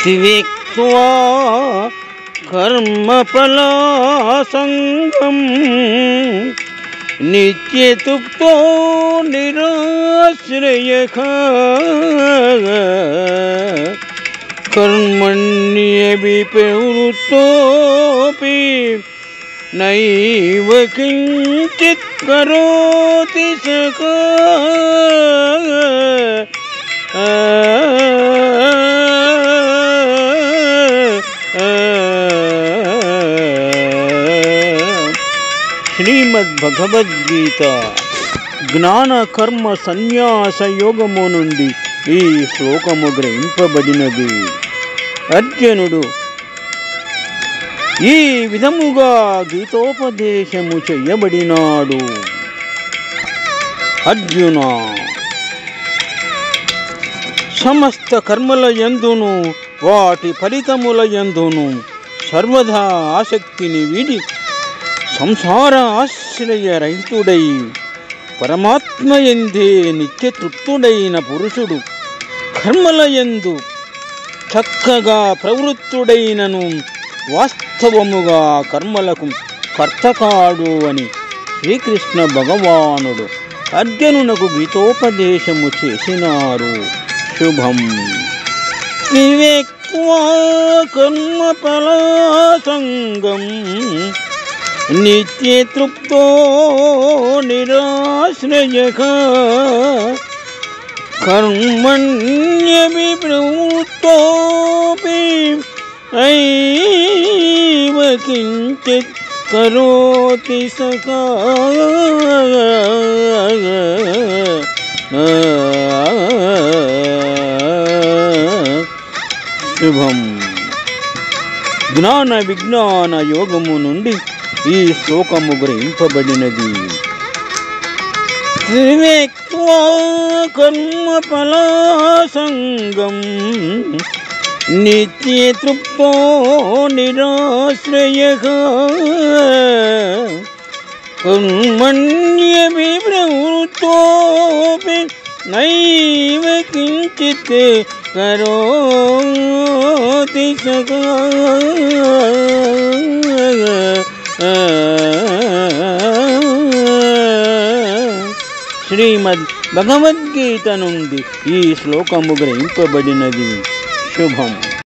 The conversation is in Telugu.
త్యక్త్వా కర్మఫలాసంగం నిత్యతృప్తో నిరాశ్రయః కర్మణ్యభిప్రవృత్తోపి నైవ కించిత్ కరోతి సఖా. శ్రీమద్భగవద్గీత జ్ఞాన కర్మ సన్యాస యోగము నుండి ఈ శ్లోకము గ్రహింపబడినది. అర్జునుడు ఈ విధముగా గీతోపదేశము చెయ్యబడినాడు. అర్జున, సమస్త కర్మల యందును వాటి ఫలితముల యందును సర్వదా ఆసక్తిని వీడి సంసార ఆశ్రయరహితుడై పరమాత్మయందే నిత్యతృప్తుడైన పురుషుడు కర్మలయందు చక్కగా ప్రవృత్తుడైనను వాస్తవముగా కర్మలకు కర్తకాడు అని శ్రీకృష్ణ భగవానుడు అర్జునునకు గీతోపదేశము చేసినారు. శుభం. త్యక్త్వా కర్మఫలాసంగం నిత్యతృప్తో నిరాశ్రయః కర్మణ్యభిప్రవృత్తోపి నైవ కించిత్ కరోతి సఖా. శుభం. జ్ఞాన విజ్ఞాన యోగము నుండి ఈ శ్లోకము గ్రహింపబడినది. త్యక్త్వా కర్మఫలాసంగం నిత్యతృప్తో నిరాశ్రయః కర్మణ్యభిప్రవృత్తోపి నైవ కించిత్ కరోతి సఖా. శ్రీమద్ భగవద్గీత నుండి ఈ శ్లోకము గ్రహింపబడినది. శుభం.